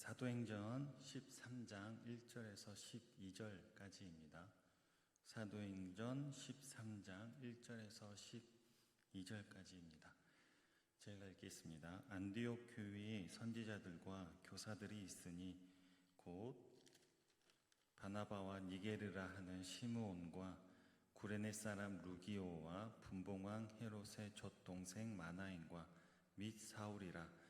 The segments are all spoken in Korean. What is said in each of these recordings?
사도행전 13장 1절에서 12절까지입니다. 사도행전 13장 1절에서 12절까지입니다. 제가 읽겠습니다. 안디옥 교회에 선지자들과 교사들이 있으니 곧 바나바와 니게르라 하는 시므온과 구레네 사람 루기오와 분봉왕 헤롯의 젖동생 마나엔과 및 사울이라.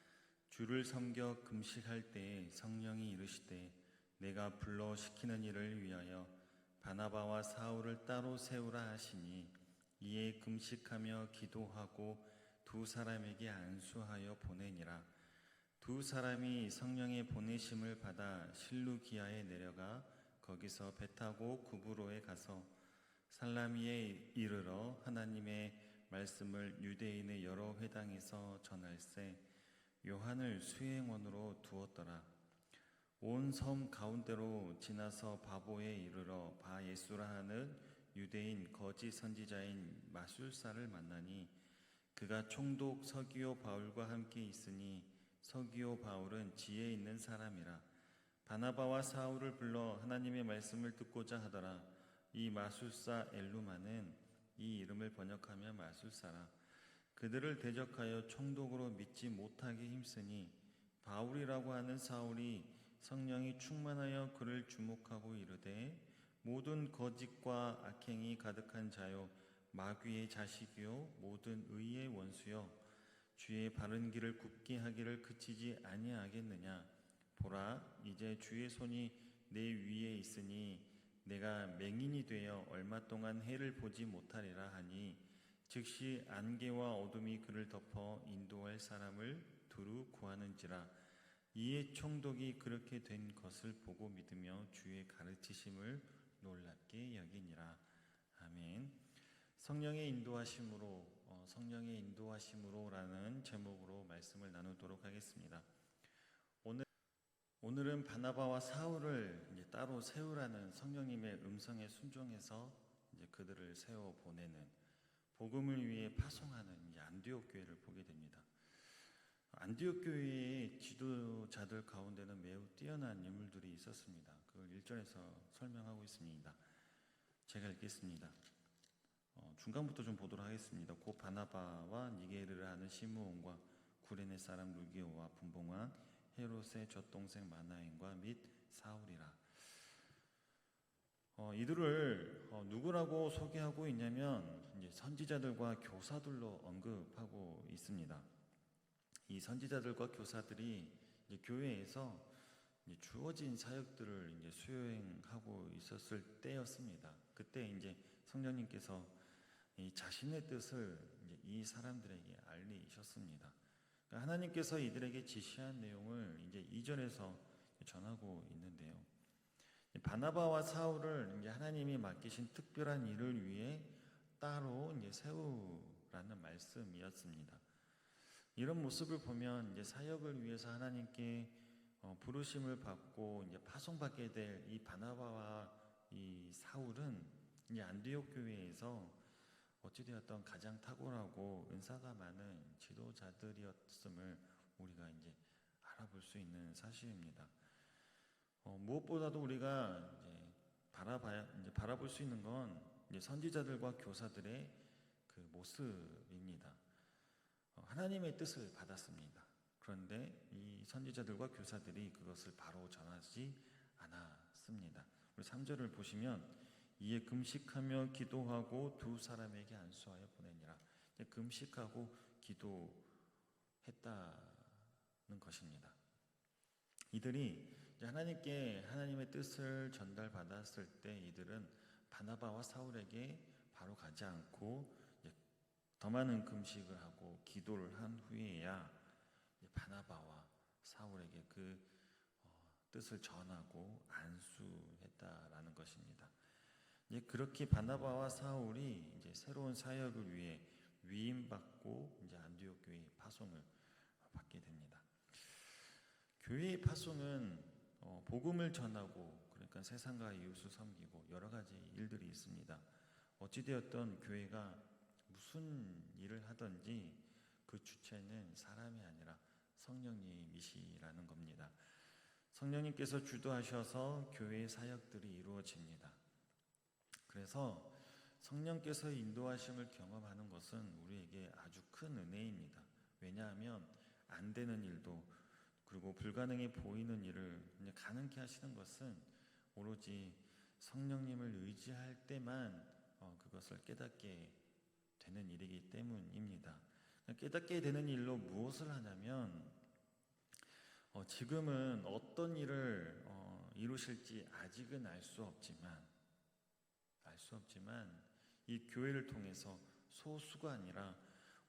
주를 섬겨 금식할 때에 성령이 이르시되 내가 불러 시키는 일을 위하여 바나바와 사울을 따로 세우라 하시니, 이에 금식하며 기도하고 두 사람에게 안수하여 보내니라. 두 사람이 성령의 보내심을 받아 실루기아에 내려가 거기서 배 타고 구브로에 가서 살라미에 이르러 하나님의 말씀을 유대인의 여러 회당에서 전할세 요한을 수행원으로 두었더라. 온 섬 가운데로 지나서 바보에 이르러 바 예수라 하는 유대인 거짓 선지자인 마술사를 만나니, 그가 총독 서기오 바울과 함께 있으니 서기오 바울은 지혜 있는 사람이라. 바나바와 사울을 불러 하나님의 말씀을 듣고자 하더라. 이 마술사 엘루마는 이 이름을 번역하며 마술사라. 그들을 대적하여 총독으로 믿지 못하게 힘쓰니, 바울이라고 하는 사울이 성령이 충만하여 그를 주목하고 이르되, 모든 거짓과 악행이 가득한 자요 마귀의 자식이요 모든 의의 원수요 주의 바른 길을 굽게 하기를 그치지 아니하겠느냐. 보라, 이제 주의 손이 내 위에 있으니 내가 맹인이 되어 얼마 동안 해를 보지 못하리라 하니, 즉시 안개와 어둠이 그를 덮어 인도할 사람을 두루 구하는지라. 이에 총독이 그렇게 된 것을 보고 믿으며 주의 가르치심을 놀랍게 여기니라. 아멘. 성령의 인도하심으로라는 제목으로 말씀을 나누도록 하겠습니다. 오늘은 바나바와 사울을 이제 따로 세우라는 성령님의 음성에 순종해서 이제 그들을 세워 보내는, 복음을 위해 파송하는 안디옥 교회를 보게 됩니다. 안디옥 교회의 지도자들 가운데는 매우 뛰어난 인물들이 있었습니다. 그걸 1절에서 설명하고 있습니다. 제가 읽겠습니다. 중간부터 좀 보도록 하겠습니다. 곧 바나바와 니게르를 하는 시므온과 구레네 사람 루기오와 분봉왕 헤롯의 젖동생 마나엔과 및 사울이라. 이들을 누구라고 소개하고 있냐면, 이제 선지자들과 교사들로 언급하고 있습니다. 이 선지자들과 교사들이 이제 교회에서 이제 주어진 사역들을 이제 수행하고 있었을 때였습니다. 그때 이제 성령님께서 이 자신의 뜻을 이제 이 사람들에게 알리셨습니다. 그러니까 하나님께서 이들에게 지시한 내용을 이제 2절에서 전하고 있는데요. 바나바와 사울을 이제 하나님이 맡기신 특별한 일을 위해 따로 이제 세우라는 말씀이었습니다. 이런 모습을 보면 이제 사역을 위해서 하나님께 부르심을 받고 이제 파송받게 될 이 바나바와 이 사울은 이제 안디옥 교회에서 어찌되었던 가장 탁월하고 은사가 많은 지도자들이었음을 우리가 이제 알아볼 수 있는 사실입니다. 무엇보다도 우리가 이제 바라볼 수 있는 건 이제 선지자들과 교사들의 그 모습입니다. 하나님의 뜻을 받았습니다. 그런데 이 선지자들과 교사들이 그것을 바로 전하지 않았습니다. 우리 3절을 보시면, 이에 금식하며 기도하고 두 사람에게 안수하여 보내니라. 금식하고 기도했다는 것입니다. 이들이 하나님께 하나님의 뜻을 전달받았을 때 이들은 바나바와 사울에게 바로 가지 않고 더 많은 금식을 하고 기도를 한 후에야 바나바와 사울에게 그 뜻을 전하고 안수했다라는 것입니다. 그렇게 바나바와 사울이 이제 새로운 사역을 위해 위임받고 이제 안디옥 교회의 파송을 받게 됩니다. 교회의 파송은 복음을 전하고, 그러니까 세상과 이웃을 섬기고 여러 가지 일들이 있습니다. 어찌되었던 교회가 무슨 일을 하든지 그 주체는 사람이 아니라 성령님이시라는 겁니다. 성령님께서 주도하셔서 교회의 사역들이 이루어집니다. 그래서 성령께서 인도하심을 경험하는 것은 우리에게 아주 큰 은혜입니다. 왜냐하면 안 되는 일도 그리고 불가능해 보이는 일을 가능케 하시는 것은 오로지 성령님을 의지할 때만 그것을 깨닫게 되는 일이기 때문입니다. 깨닫게 되는 일로 무엇을 하냐면 지금은 어떤 일을 이루실지 아직은 알 수 없지만 이 교회를 통해서 소수가 아니라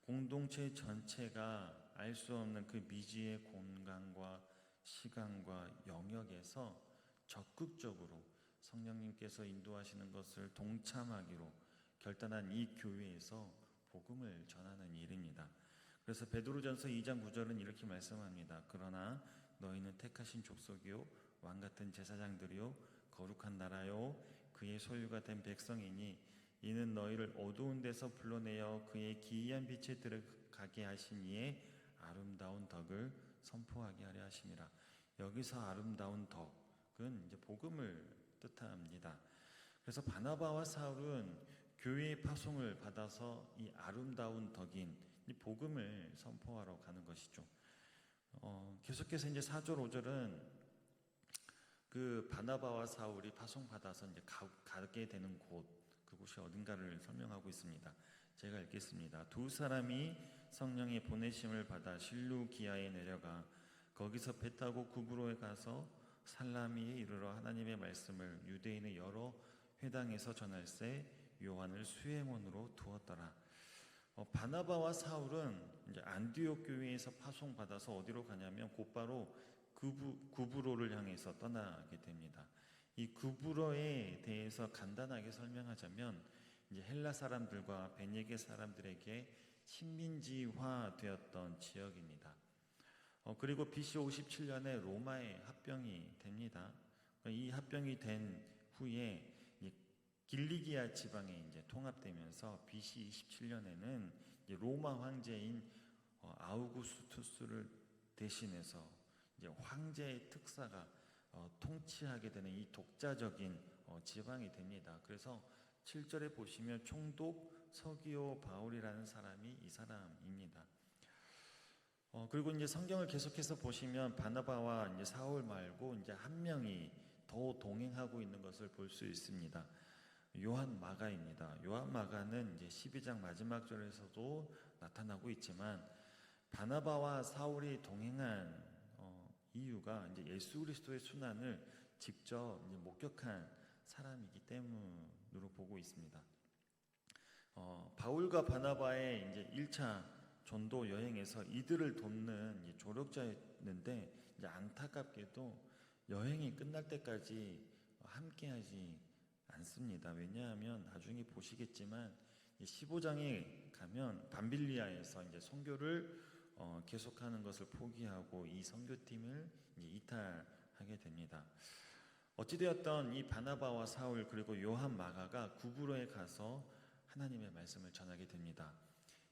공동체 전체가 알 수 없는 그 미지의 공간과 시간과 영역에서 적극적으로 성령님께서 인도하시는 것을 동참하기로 결단한 이 교회에서 복음을 전하는 일입니다. 그래서 베드로전서 2장 9절은 이렇게 말씀합니다. 그러나 너희는 택하신 족속이요 왕같은 제사장들이요 거룩한 나라요 그의 소유가 된 백성이니 이는 너희를 어두운 데서 불러내어 그의 기이한 빛에 들어가게 하신 이의 아름다운 덕을 선포하게 하려 하심이라. 여기서 아름다운 덕은 이제 복음을 뜻합니다. 그래서 바나바와 사울은 교회의 파송을 받아서 이 아름다운 덕인 이 복음을 선포하러 가는 것이죠. 계속해서 이제 4절 5절은 그 바나바와 사울이 파송받아서 이제 가게 되는 그곳이 어딘가를 설명하고 있습니다. 제가 읽겠습니다. 두 사람이 성령의 보내심을 받아 실루기아에 내려가 거기서 배 타고 구브로에 가서 살라미에 이르러 하나님의 말씀을 유대인의 여러 회당에서 전할세 요한을 수행원으로 두었더라. 바나바와 사울은 이제 안디옥 교회에서 파송받아서 어디로 가냐면 곧바로 구브로를 향해서 떠나게 됩니다. 이 구브로에 대해서 간단하게 설명하자면 이제 헬라 사람들과 베니게 사람들에게 식민지화 되었던 지역입니다. 그리고 BC 57년에 로마에 합병이 됩니다. 이 합병이 된 후에 길리기아 지방에 이제 통합되면서 BC 27년에는 로마 황제인 아우구스투스를 대신해서 이제 황제의 특사가 통치하게 되는 이 독자적인 지방이 됩니다. 그래서 7절에 보시면 총독 서기오 바울이라는 사람이 이 사람입니다. 그리고 이제 성경을 계속해서 보시면 바나바와 이제 사울 말고 이제 한 명이 더 동행하고 있는 것을 볼 수 있습니다. 요한 마가입니다. 요한 마가는 이제 12장 마지막 절에서도 나타나고 있지만 바나바와 사울이 동행한 이유가 이제 예수 그리스도의 순환을 직접 이제 목격한 사람이기 때문으로 보고 있습니다. 바울과 바나바의 이제 1차 전도 여행에서 이들을 돕는 이제 조력자였는데 이제 안타깝게도 여행이 끝날 때까지 함께하지 않습니다. 왜냐하면 나중에 보시겠지만 15장에 가면 밤빌리아에서 이제 선교를 계속하는 것을 포기하고 이 선교팀을 이제 이탈하게 됩니다. 어찌되었던 이 바나바와 사울 그리고 요한 마가가 구브로에 가서 하나님의 말씀을 전하게 됩니다.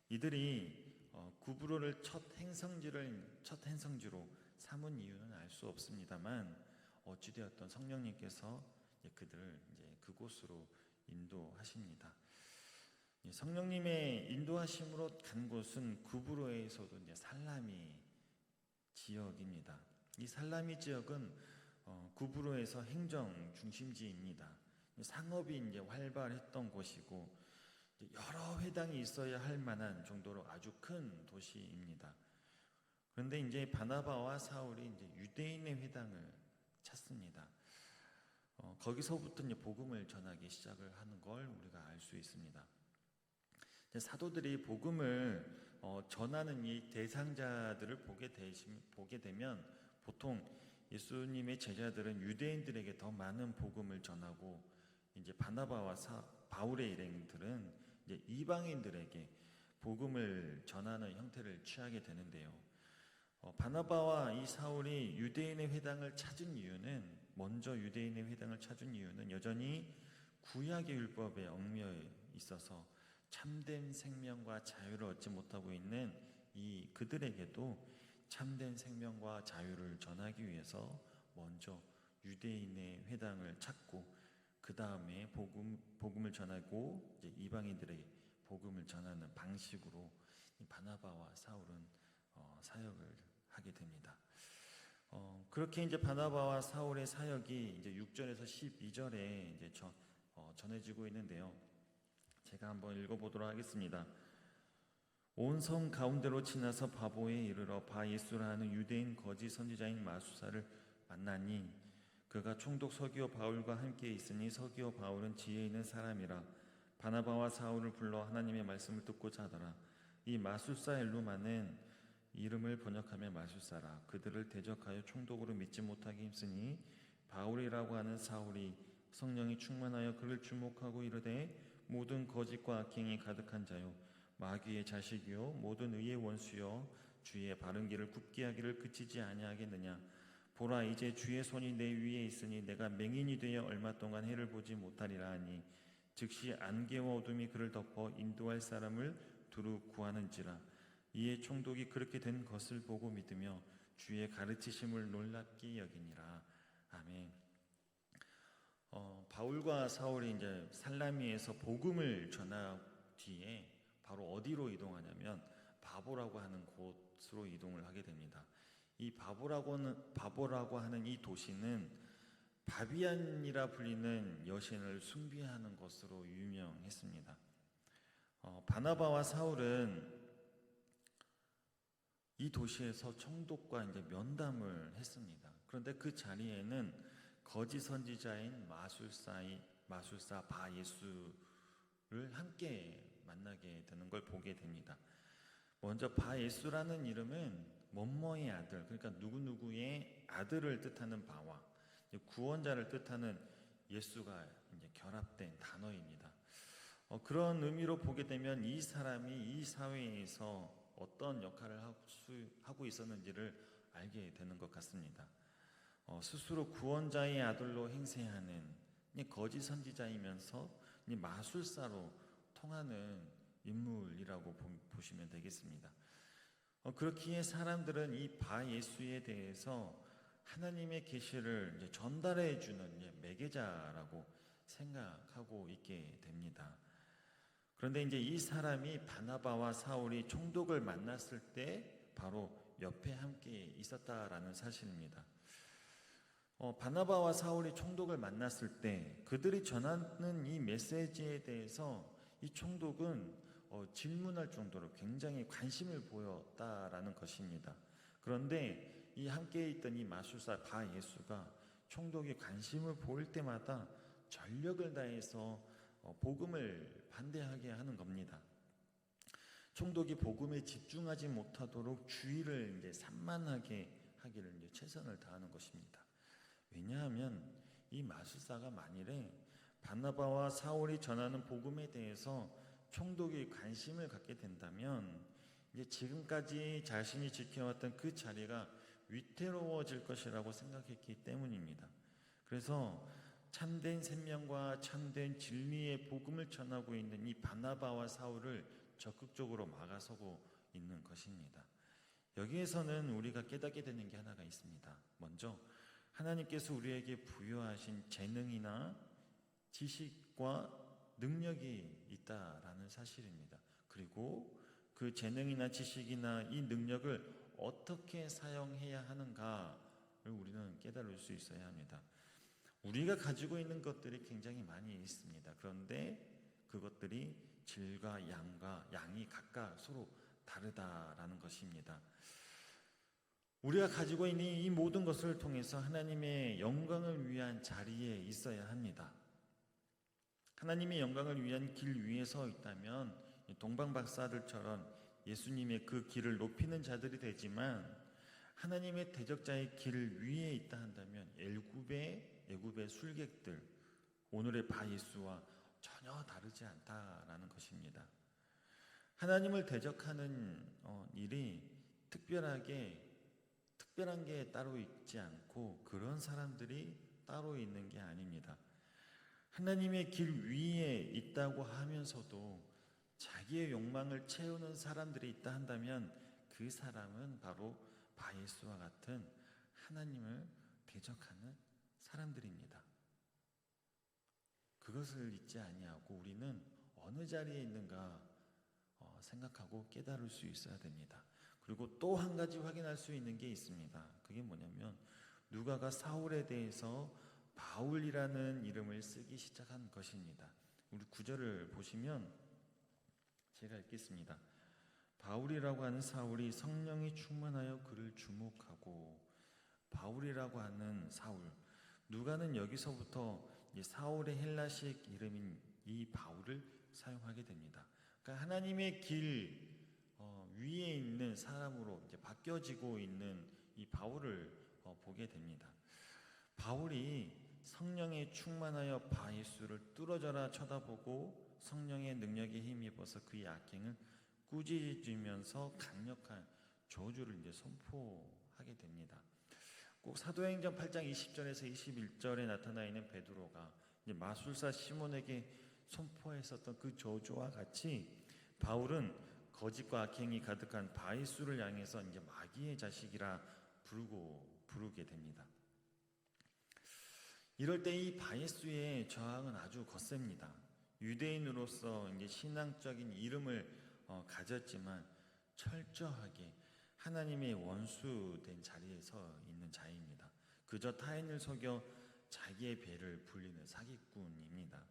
이들이 구브로를 첫 행성지로 삼은 이유는 알 수 없습니다만 어찌되었던 성령님께서 그들을 이제 그곳으로 인도하십니다. 성령님의 인도하심으로 간 곳은 구브로에서도 이제 살라미 지역입니다. 이 살라미 지역은 구브로에서 행정 중심지입니다. 상업이 이제 활발했던 곳이고 여러 회당이 있어야 할 만한 정도로 아주 큰 도시입니다. 그런데 이제 바나바와 사울이 이제 유대인의 회당을 찾습니다. 거기서부터 이제 복음을 전하기 시작을 하는 걸 우리가 알 수 있습니다. 사도들이 복음을 전하는 이 대상자들을 보게 되면 보통 예수님의 제자들은 유대인들에게 더 많은 복음을 전하고 이제 바나바와 바울의 일행들은 이제 이방인들에게 복음을 전하는 형태를 취하게 되는데요. 바나바와 이 사울이 유대인의 회당을 찾은 이유는 여전히 구약의 율법에 얽매여 있어서 참된 생명과 자유를 얻지 못하고 있는 이 그들에게도 참된 생명과 자유를 전하기 위해서 먼저 유대인의 회당을 찾고 그 다음에 복음을 전하고 이제 이방인들에게 복음을 전하는 방식으로 이 바나바와 사울은 사역을 하게 됩니다. 그렇게 이제 바나바와 사울의 사역이 이제 6절에서 12절에 이제 전해지고 있는데요. 제가 한번 읽어보도록 하겠습니다. 온 성 가운데로 지나서 바보에 이르러 바 예수라 하는 유대인 거짓 선지자인 마수사를 만나니 그가 총독 서기오 바울과 함께 있으니 서기오 바울은 지혜 있는 사람이라 바나바와 사울을 불러 하나님의 말씀을 듣고자 하더라. 이 마술사 엘루마는 이름을 번역하며 마술사라. 그들을 대적하여 총독으로 믿지 못하게 힘쓰니 바울이라고 하는 사울이 성령이 충만하여 그를 주목하고 이르되 모든 거짓과 악행이 가득한 자요 마귀의 자식이요 모든 의의 원수요 주의 바른 길을 굽게 하기를 그치지 아니하겠느냐. 보라 이제 주의 손이 내 위에 있으니 내가 맹인이 되어 얼마 동안 해를 보지 못하리라 하니 즉시 안개와 어둠이 그를 덮어 인도할 사람을 두루 구하는지라. 이에 총독이 그렇게 된 것을 보고 믿으며 주의 가르치심을 놀랍게 여기니라. 아멘. 바울과 사울이 이제 살라미에서 복음을 전한 뒤에 바로 어디로 이동하냐면 바보라고 하는 곳으로 이동을 하게 됩니다. 이 바보라고 하는 이 도시는 바비안이라 불리는 여신을 숭배하는 것으로 유명했습니다. 바나바와 사울은 이 도시에서 총독과 이제 면담을 했습니다. 그런데 그 자리에는 거짓 선지자인 마술사 바 예수를 함께 만나게 되는 걸 보게 됩니다. 먼저 바 예수라는 이름은 뭐뭐의 아들, 그러니까 누구누구의 아들을 뜻하는 바와 구원자를 뜻하는 예수가 이제 결합된 단어입니다. 그런 의미로 보게 되면 이 사람이 이 사회에서 어떤 역할을 하고 있었는지를 알게 되는 것 같습니다. 스스로 구원자의 아들로 행세하는 거짓 선지자이면서 마술사로 통하는 인물이라고 보시면 되겠습니다. 그렇기에 사람들은 이 바 예수에 대해서 하나님의 계시를 이제 전달해 주는 매개자라고 생각하고 있게 됩니다. 그런데 이제 이 사람이 바나바와 사울이 총독을 만났을 때 바로 옆에 함께 있었다라는 사실입니다. 바나바와 사울이 총독을 만났을 때 그들이 전하는 이 메시지에 대해서 이 총독은 질문할 정도로 굉장히 관심을 보였다라는 것입니다. 그런데 이 함께 있던 이 마술사 바 예수가 총독이 관심을 보일 때마다 전력을 다해서 복음을 반대하게 하는 겁니다. 총독이 복음에 집중하지 못하도록 주의를 이제 산만하게 하기를 이제 최선을 다하는 것입니다. 왜냐하면 이 마술사가 만일에 바나바와 사울이 전하는 복음에 대해서 총독이 관심을 갖게 된다면 이제 지금까지 자신이 지켜왔던 그 자리가 위태로워질 것이라고 생각했기 때문입니다. 그래서 참된 생명과 참된 진리의 복음을 전하고 있는 이 바나바와 사울을 적극적으로 막아서고 있는 것입니다. 여기에서는 우리가 깨닫게 되는 게 하나가 있습니다. 먼저 하나님께서 우리에게 부여하신 재능이나 지식과 능력이 있다라는 사실입니다. 그리고 그 재능이나 지식이나 이 능력을 어떻게 사용해야 하는가를 우리는 깨달을 수 있어야 합니다. 우리가 가지고 있는 것들이 굉장히 많이 있습니다. 그런데 그것들이 질과 양이 각각 서로 다르다라는 것입니다. 우리가 가지고 있는 이 모든 것을 통해서 하나님의 영광을 위한 자리에 있어야 합니다. 하나님의 영광을 위한 길 위에 서 있다면 동방박사들처럼 예수님의 그 길을 높이는 자들이 되지만 하나님의 대적자의 길 위에 있다 한다면 애굽의 술객들, 오늘의 바 예수와 전혀 다르지 않다라는 것입니다. 하나님을 대적하는 일이 특별한 게 따로 있지 않고 그런 사람들이 따로 있는 게 아닙니다. 하나님의 길 위에 있다고 하면서도 자기의 욕망을 채우는 사람들이 있다 한다면 그 사람은 바로 바 예수와 같은 하나님을 대적하는 사람들입니다. 그것을 잊지 아니하고 우리는 어느 자리에 있는가 생각하고 깨달을 수 있어야 됩니다. 그리고 또 한 가지 확인할 수 있는 게 있습니다. 그게 뭐냐면 누가가 사울에 대해서 바울이라는 이름을 쓰기 시작한 것입니다. 우리 9절을 보시면 제가 읽겠습니다. 바울이라고 하는 사울이 성령이 충만하여 그를 주목하고, 바울이라고 하는 사울, 누가는 여기서부터 사울의 헬라식 이름인 이 바울을 사용하게 됩니다. 그러니까 하나님의 길 위에 있는 사람으로 이제 바뀌어지고 있는 이 바울을 보게 됩니다. 바울이 성령에 충만하여 바예수를 뚫어져라 쳐다보고 성령의 능력에 힘입어서 그의 악행을 꾸짖으면서 강력한 저주를 이제 선포하게 됩니다. 꼭 사도행전 8장 20절에서 21절에 나타나 있는 베드로가 이제 마술사 시몬에게 선포했었던 그 저주와 같이 바울은 거짓과 악행이 가득한 바예수를 향해서 이제 마귀의 자식이라 부르게 됩니다. 이럴 때 이 바예수의 저항은 아주 거셉니다. 유대인으로서 이제 신앙적인 이름을 가졌지만 철저하게 하나님의 원수된 자리에 서 있는 자입니다. 그저 타인을 속여 자기의 배를 불리는 사기꾼입니다.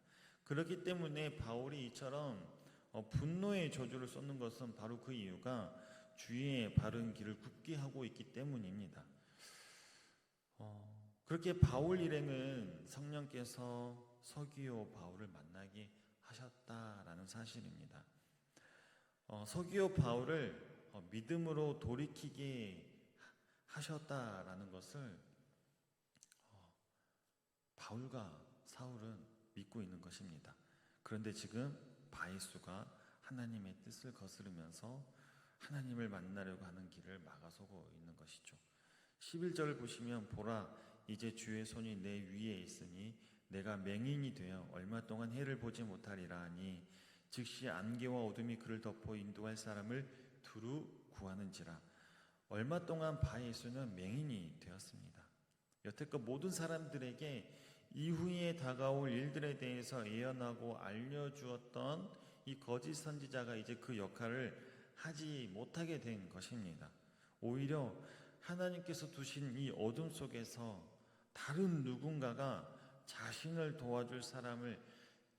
그렇기 때문에 바울이 이처럼 분노의 저주를 쏟는 것은 바로 그 이유가 주의 바른 길을 굽게 하고 있기 때문입니다. 그렇게 바울 일행은 성령께서 서기오 바울을 만나게 하셨다라는 사실입니다. 서기오 바울을 믿음으로 돌이키게 하셨다라는 것을 바울과 사울은 믿고 있는 것입니다. 그런데 지금 바예수가 하나님의 뜻을 거스르면서 하나님을 만나려고 하는 길을 막아서고 있는 것이죠. 11절을 보시면 보라 이제 주의 손이 내 위에 있으니 내가 맹인이 되어 얼마 동안 해를 보지 못하리라 하니 즉시 안개와 어둠이 그를 덮어 인도할 사람을 두루 구하는지라. 얼마 동안 바예수는 맹인이 되었습니다. 여태껏 모든 사람들에게 이후에 다가올 일들에 대해서 예언하고 알려주었던 이 거짓 선지자가 이제 그 역할을 하지 못하게 된 것입니다. 오히려 하나님께서 두신 이 어둠 속에서 다른 누군가가 자신을 도와줄 사람을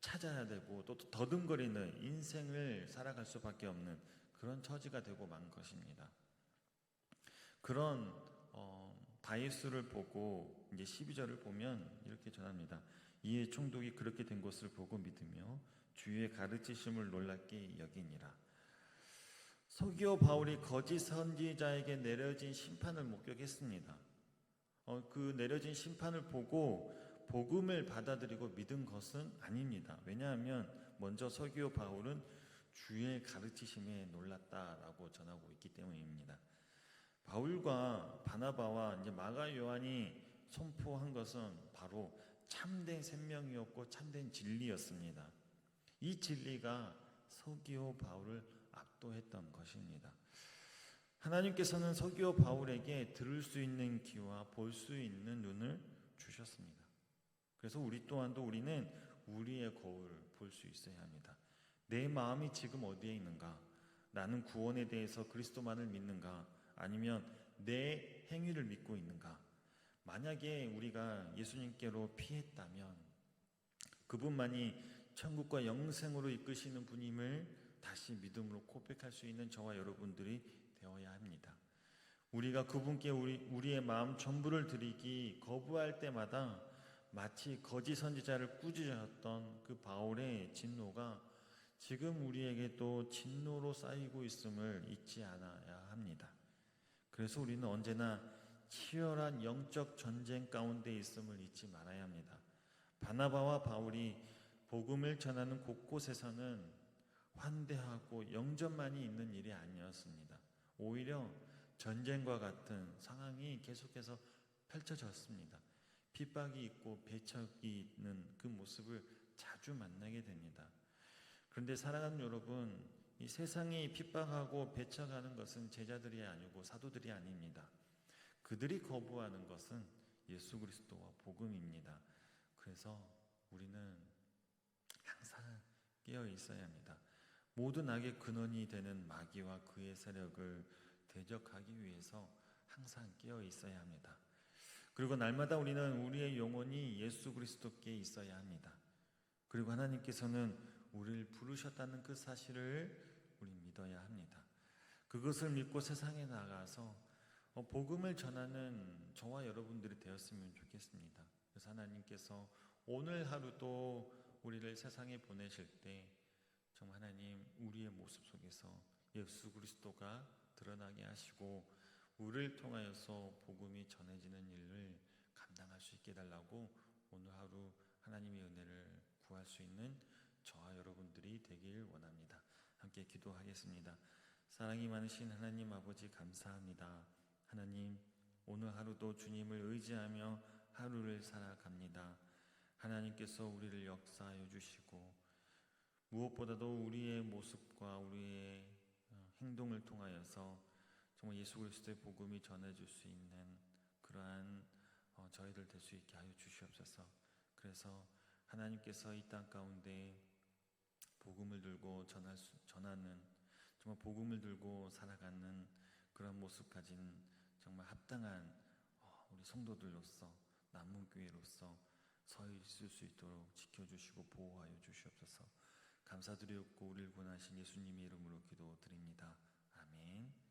찾아야 되고 또 더듬거리는 인생을 살아갈 수밖에 없는 그런 처지가 되고 만 것입니다. 그런 바예수를 보고 이제 12절을 보면 이렇게 전합니다. 이에 총독이 그렇게 된 것을 보고 믿으며 주의 가르치심을 놀랍게 여기니라. 서기오 바울이 거짓 선지자에게 내려진 심판을 목격했습니다. 그 내려진 심판을 보고 복음을 받아들이고 믿은 것은 아닙니다. 왜냐하면 먼저 서기오 바울은 주의 가르치심에 놀랐다라고 전하고 있기 때문입니다. 바울과 바나바와 이제 마가 요한이 선포한 것은 바로 참된 생명이었고 참된 진리였습니다. 이 진리가 서기오 바울을 압도했던 것입니다. 하나님께서는 서기오 바울에게 들을 수 있는 귀와 볼 수 있는 눈을 주셨습니다. 그래서 우리 또한도 우리는 우리의 거울을 볼 수 있어야 합니다. 내 마음이 지금 어디에 있는가? 나는 구원에 대해서 그리스도만을 믿는가? 아니면 내 행위를 믿고 있는가? 만약에 우리가 예수님께로 피했다면 그분만이 천국과 영생으로 이끄시는 분임을 다시 믿음으로 고백할 수 있는 저와 여러분들이 되어야 합니다. 우리가 그분께 우리의 마음 전부를 드리기 거부할 때마다 마치 거짓 선지자를 꾸짖었던 그 바울의 진노가 지금 우리에게도 진노로 쌓이고 있음을 잊지 않아야 합니다. 그래서 우리는 언제나 치열한 영적 전쟁 가운데 있음을 잊지 말아야 합니다. 바나바와 바울이 복음을 전하는 곳곳에서는 환대하고 영접만이 있는 일이 아니었습니다. 오히려 전쟁과 같은 상황이 계속해서 펼쳐졌습니다. 핍박이 있고 배척이 있는 그 모습을 자주 만나게 됩니다. 그런데 사랑하는 여러분, 이 세상이 핍박하고 배척하는 것은 제자들이 아니고 사도들이 아닙니다. 그들이 거부하는 것은 예수 그리스도와 복음입니다. 그래서 우리는 항상 깨어 있어야 합니다. 모든 악의 근원이 되는 마귀와 그의 세력을 대적하기 위해서 항상 깨어 있어야 합니다. 그리고 날마다 우리는 우리의 영혼이 예수 그리스도께 있어야 합니다. 그리고 하나님께서는 우리를 부르셨다는 그 사실을 우리 믿어야 합니다. 그것을 믿고 세상에 나가서 복음을 전하는 저와 여러분들이 되었으면 좋겠습니다. 그래서 하나님께서 오늘 하루도 우리를 세상에 보내실 때 정말 하나님 우리의 모습 속에서 예수 그리스도가 드러나게 하시고 우리를 통하여서 복음이 전해지는 일을 감당할 수 있게 해달라고 오늘 하루 하나님의 은혜를 구할 수 있는 저와 여러분들이 되길 원합니다. 함께 기도하겠습니다. 사랑이 많으신 하나님 아버지 감사합니다. 하나님 오늘 하루도 주님을 의지하며 하루를 살아갑니다. 하나님께서 우리를 역사하여 주시고 무엇보다도 우리의 모습과 우리의 행동을 통하여서 정말 예수 그리스도의 복음이 전해질 수 있는 그러한 저희들 될 수 있게 하여 주시옵소서. 그래서 하나님께서 이 땅 가운데 복음을 들고 전하는 정말 복음을 들고 살아가는 그런 모습 가진 정말 합당한 우리 성도들로서 남문교회로서 서 있을 수 있도록 지켜주시고 보호하여 주시옵소서. 감사드리옵고 우리를 구원하신 예수님의 이름으로 기도드립니다. 아멘.